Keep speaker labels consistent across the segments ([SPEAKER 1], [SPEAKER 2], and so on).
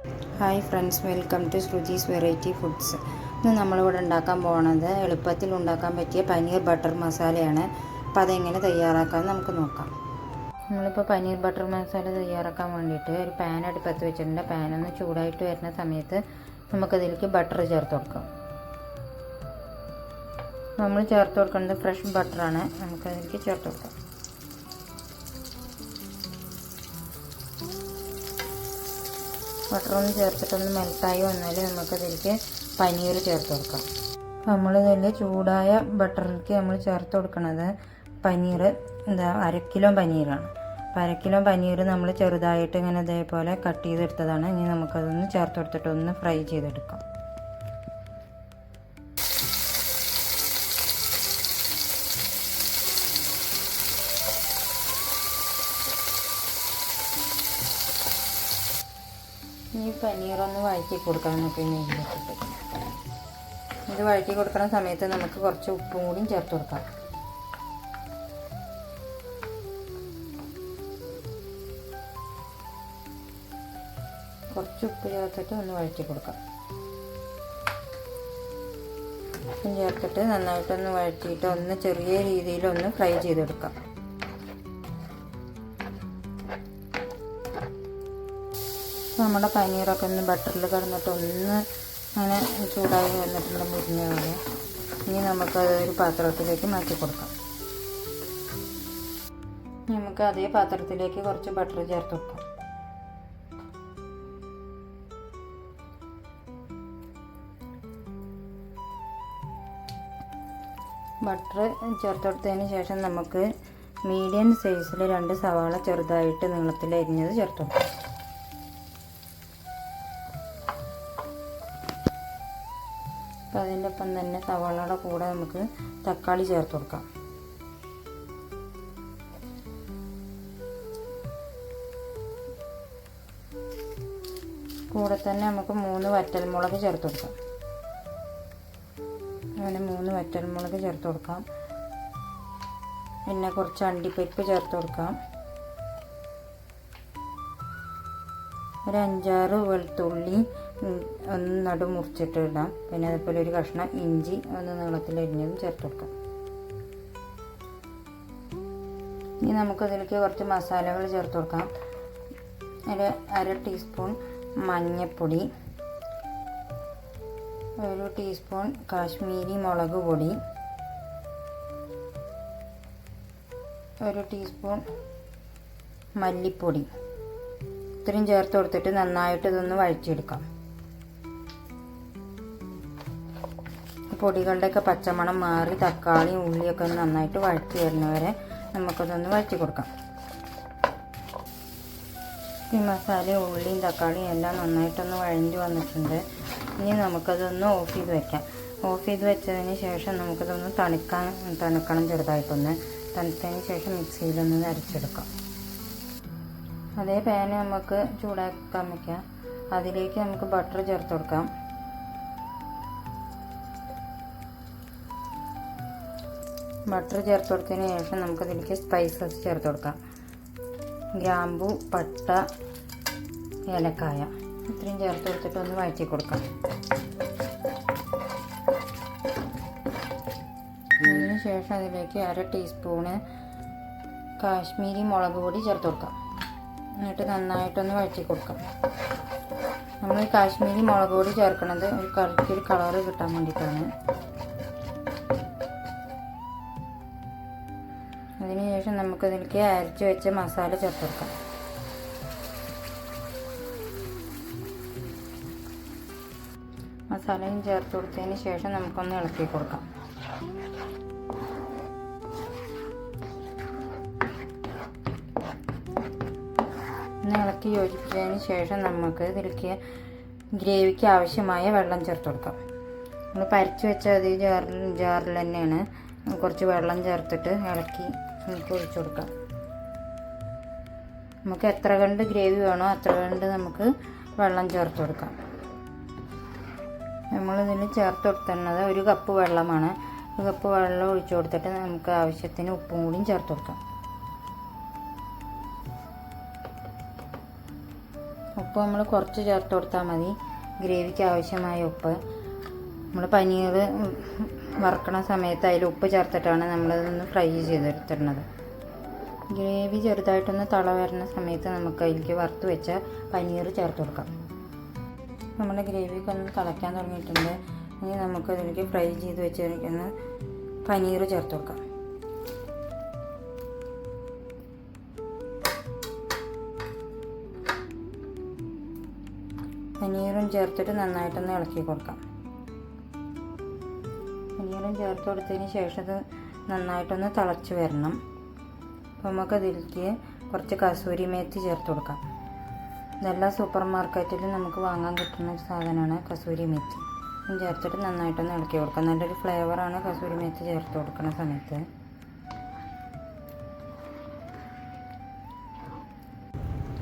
[SPEAKER 1] Hi friends, welcome to Shruthi's variety foods. ഇന്ന് നമ്മളിവിടെ ഉണ്ടാക്കാൻ പോകുന്നത് എളുപ്പത്തിൽ ഉണ്ടാക്കാൻ പറ്റിയ പനീർ ബട്ടർ മസാലയാണ്. അപ്പോൾ അതെങ്ങനെ തയ്യാറാക്കാമെന്ന് നമുക്ക് നോക്കാം. നമ്മളിപ്പോൾ പനീർ ബട്ടർ മസാല തയ്യാറാക്കാൻ വേണ്ടിയിട്ട് ഒരു പാൻ അടുപ്പത്ത് വെച്ചിട്ടുണ്ട്. പാനൊന്ന് ചൂടായിട്ട് വരുന്ന സമയത്ത് നമുക്കതിലേക്ക് ബട്ടർ ചേർത്ത് കൊടുക്കാം. നമ്മൾ ചേർത്ത് കൊടുക്കുന്നത് ഫ്രഷ് ബട്ടറാണ്. നമുക്കതിലേക്ക് ചേർത്ത് കൊടുക്കാം. ബട്ടറൊന്ന് ചേർത്തിട്ടൊന്ന് മെൽട്ടായി വന്നാൽ നമുക്കതിലേക്ക് പനീർ ചേർത്ത് കൊടുക്കാം. നമ്മളിതിൽ ചൂടായ ബട്ടറിലേക്ക് നമ്മൾ ചേർത്ത് കൊടുക്കുന്നത് പനീർ അര കിലോ പനീറാണ്. അപ്പോൾ അര കിലോ പനീർ നമ്മൾ ചെറുതായിട്ട് ഇങ്ങനെ ഇതേപോലെ കട്ട് ചെയ്തെടുത്തതാണ്. ഇനി നമുക്കതൊന്ന് ചേർത്ത് കൊടുത്തിട്ട് ഒന്ന് ഫ്രൈ ചെയ്തെടുക്കാം. ഈ പനീറൊന്ന് വഴറ്റി കൊടുക്കാം. നമുക്ക് നെയ്യിലിട്ടിട്ട് ഇത് വഴറ്റി കൊടുക്കുന്ന സമയത്ത് നമുക്ക് കുറച്ച് ഉപ്പും കൂടിയും ചേർത്ത് കൊടുക്കാം. കുറച്ച് ഉപ്പ് ചേർത്തിട്ട് ഒന്ന് വഴറ്റി കൊടുക്കാം. ഉപ്പും ചേർത്തിട്ട് നന്നായിട്ടൊന്ന് വഴറ്റിയിട്ട് ഒന്ന് ചെറിയ രീതിയിലൊന്ന് ഫ്രൈ ചെയ്തെടുക്കാം. നമ്മുടെ പനീറൊക്കെ ഒന്ന് ബട്ടറിൽ കിടന്നിട്ട് ഒന്ന് അങ്ങനെ ചൂടായി വന്നിട്ടുണ്ട്, മുരിഞ്ഞ പോലെ. ഇനി നമുക്കത് ഒരു പാത്രത്തിലേക്ക് മാറ്റി കൊടുക്കാം. നമുക്ക് അതേ പാത്രത്തിലേക്ക് കുറച്ച് ബട്ടർ ചേർത്ത് കൊടുക്കാം. ബട്ടർ ചേർത്ത് കൊടുത്തതിന് ശേഷം നമുക്ക് മീഡിയം സൈസിൽ 2 സവാള ചെറുതായിട്ട് നീളത്തിൽ അരിഞ്ഞത് ചേർത്ത് കൊടുക്കാം. അപ്പോൾ അതിൻ്റെ ഒപ്പം തന്നെ സവാളയുടെ കൂടെ നമുക്ക് തക്കാളി ചേർത്ത് കൊടുക്കാം. കൂടെ തന്നെ നമുക്ക് 3 വറ്റൽമുളക് ചേർത്ത് കൊടുക്കാം. അങ്ങനെ 3 വറ്റൽമുളക് ചേർത്ത് കൊടുക്കാം. പിന്നെ കുറച്ച് അണ്ടിപ്പരിപ്പ് ചേർത്ത് കൊടുക്കാം. ഒരു 5-6 വെളുത്തുള്ളി ഒന്ന് നടു മുറിച്ചിട്ട് ഇടാം. പിന്നെ അതുപോലെ ഒരു കഷ്ണം ഇഞ്ചി ഒന്ന് നീളത്തിൽ അരിഞ്ഞതും ചേർത്ത് കൊടുക്കാം. ഇനി നമുക്കതിലേക്ക് കുറച്ച് മസാലകൾ ചേർത്ത് കൊടുക്കാം. ഒരു 1/2 ടീസ്പൂൺ മഞ്ഞൾപ്പൊടി, 1 ടീസ്പൂൺ കാശ്മീരി മുളക് പൊടി, 1 ടീസ്പൂൺ മല്ലിപ്പൊടി. ഇത്രയും ചേർത്ത് കൊടുത്തിട്ട് നന്നായിട്ട് ഇതൊന്ന് വഴറ്റിയെടുക്കാം. പൊടികളുടെയൊക്കെ പച്ചമണം മാറി തക്കാളിയും ഉള്ളിയൊക്കെ ഒന്ന് നന്നായിട്ട് വഴറ്റി വരുന്നവരെ നമുക്കതൊന്ന് വഴറ്റി കൊടുക്കാം. ഈ മസാലയും ഉള്ളിയും തക്കാളിയും എല്ലാം നന്നായിട്ടൊന്ന് വഴഞ്ഞു വന്നിട്ടുണ്ട്. ഇനി നമുക്കതൊന്ന് ഓഫ് ചെയ്ത് വെക്കാം. ഓഫ് ചെയ്ത് വെച്ചതിന് ശേഷം നമുക്കതൊന്ന് തണുക്കണം. ചെറുതായിട്ടൊന്ന് തണുത്തതിന് ശേഷം മിക്സിയിലൊന്ന് അരച്ചെടുക്കാം. അതേ പാന് നമുക്ക് ചൂടാക്കാൻ വയ്ക്കാം. അതിലേക്ക് നമുക്ക് ബട്ടർ ചേർത്ത് കൊടുക്കാം. ബട്ടർ ചേർത്ത് കൊടുത്തതിന് ശേഷം നമുക്കതിലേക്ക് സ്പൈസസ് ചേർത്ത് കൊടുക്കാം. ഗ്രാമ്പു, പട്ട, ഏലക്കായ ഇത്രയും ചേർത്ത് കൊടുത്തിട്ട് ഒന്ന് വഴറ്റി കൊടുക്കാം. അതിന് ശേഷം അതിലേക്ക് 1/2 ടീസ്പൂണ് കാശ്മീരി മുളക് പൊടി ചേർത്ത് കൊടുക്കാം. എന്നിട്ട് നന്നായിട്ടൊന്ന് വഴറ്റി കൊടുക്കാം. നമ്മൾ ഈ കാശ്മീരി മുളക് പൊടി ചേർക്കുന്നത് ഒരു കറിക്കൊരു കളറ് കിട്ടാൻ വേണ്ടിയിട്ടാണ്. അതിനുശേഷം നമുക്കതിലേക്ക് അരച്ച് വെച്ച മസാല ചേർത്ത് കൊടുക്കാം. മസാലയും ചേർത്ത് കൊടുത്തതിന് ശേഷം നമുക്കൊന്ന് ഇളക്കി കൊടുക്കാം. ഇളക്കി യോജിപ്പിച്ചതിന് ശേഷം നമുക്ക് ഇതിലേക്ക് ഗ്രേവിക്ക് ആവശ്യമായ വെള്ളം ചേർത്ത് കൊടുക്കാം. നമ്മൾ പരിച്ച് വെച്ച അതേ ജാറിൽ തന്നെയാണ് കുറച്ച് വെള്ളം ചേർത്തിട്ട് ഇളക്കി നമുക്ക് ഒഴിച്ചു കൊടുക്കാം. നമുക്ക് എത്ര കണ്ട് ഗ്രേവി വേണോ അത്ര കണ്ട് നമുക്ക് വെള്ളം ചേർത്ത് കൊടുക്കാം. നമ്മളിതിൽ ചേർത്ത് കൊടുക്കുന്നത് 1 കപ്പ് വെള്ളമാണ്. 1 കപ്പ് വെള്ളം ഒഴിച്ചു കൊടുത്തിട്ട് നമുക്ക് ആവശ്യത്തിന് ഉപ്പും കൂടിയും ചേർത്ത് കൊടുക്കാം. ഉപ്പ് നമ്മൾ കുറച്ച് ചേർത്ത് കൊടുത്താൽ മതി, ഗ്രേവിക്ക് ആവശ്യമായ ഉപ്പ്. നമ്മൾ പനീർ വറുക്കണ സമയത്ത് അതിൽ ഉപ്പ് ചേർത്തിട്ടാണ് നമ്മളിതൊന്ന് ഫ്രൈ ചെയ്തെടുത്തിരുന്നത്. ഗ്രേവി ചെറുതായിട്ടൊന്ന് തള വരുന്ന സമയത്ത് നമുക്ക് അതിലേക്ക് വറുത്ത് വെച്ച പനീർ ചേർത്ത് കൊടുക്കാം. നമ്മുടെ ഗ്രേവിയൊക്കെ ഒന്ന് തിളയ്ക്കാൻ തുടങ്ങിയിട്ടുണ്ട്. ഇനി നമുക്ക് അതിലേക്ക് ഫ്രൈ ചെയ്ത് വെച്ചിരിക്കുന്ന പനീർ ചേർത്ത് കൊടുക്കാം. പനീറും ചേർത്തിട്ട് നന്നായിട്ടൊന്ന് ഇളക്കി കൊടുക്കാം. പനീറും ചേർത്ത് കൊടുത്തതിന് ശേഷം ഇത് നന്നായിട്ടൊന്ന് തിളച്ച് വരണം. അപ്പോൾ നമുക്കതിലേക്ക് കുറച്ച് കസൂരി മേത്തി ചേർത്ത് കൊടുക്കാം. ഇതെല്ലാം സൂപ്പർ മാർക്കറ്റിൽ നമുക്ക് വാങ്ങാൻ കിട്ടുന്ന ഒരു സാധനമാണ് കസൂരി മേത്തി. ചേർത്തിട്ട് നന്നായിട്ടൊന്ന് ഇളക്കി കൊടുക്കാം. നല്ലൊരു ഫ്ലേവറാണ് കസൂരി മേത്തി ചേർത്ത് കൊടുക്കുന്ന സമയത്ത്.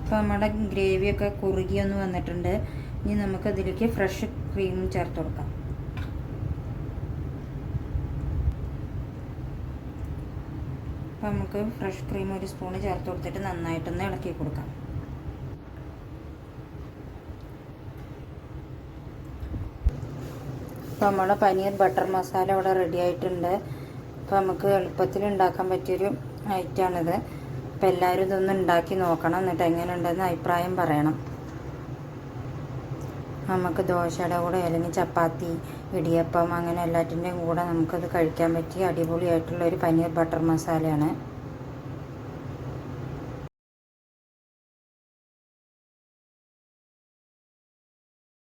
[SPEAKER 1] അപ്പോൾ നമ്മുടെ ഗ്രേവിയൊക്കെ കുറുകിയൊന്ന് വന്നിട്ടുണ്ട്. ഇനി നമുക്കതിലേക്ക് ഫ്രഷ് ക്രീം ചേർത്ത് കൊടുക്കാം. അപ്പോൾ നമുക്ക് ഫ്രഷ് ക്രീം ഒരു സ്പൂണ് ചേർത്ത് കൊടുത്തിട്ട് നന്നായിട്ടൊന്ന് ഇളക്കി കൊടുക്കാം. അപ്പോൾ നമ്മുടെ പനീർ ബട്ടർ മസാല ഇവിടെ റെഡി ആയിട്ടുണ്ട്. അപ്പോൾ നമുക്ക് എളുപ്പത്തിൽ ഉണ്ടാക്കാൻ പറ്റിയൊരു ഐറ്റമാണിത്. അപ്പോൾ എല്ലാവരും ഇതൊന്ന് ഉണ്ടാക്കി നോക്കണം, എന്നിട്ട് എങ്ങനെ ഉണ്ടെന്ന് അഭിപ്രായം പറയണം. നമുക്ക് ദോശയുടെ കൂടെ അല്ലെങ്കിൽ ചപ്പാത്തി, ഇടിയപ്പം അങ്ങനെ എല്ലാറ്റിൻ്റെയും കൂടെ നമുക്കത് കഴിക്കാൻ പറ്റിയ അടിപൊളിയായിട്ടുള്ളൊരു പനീർ ബട്ടർ മസാലയാണ്.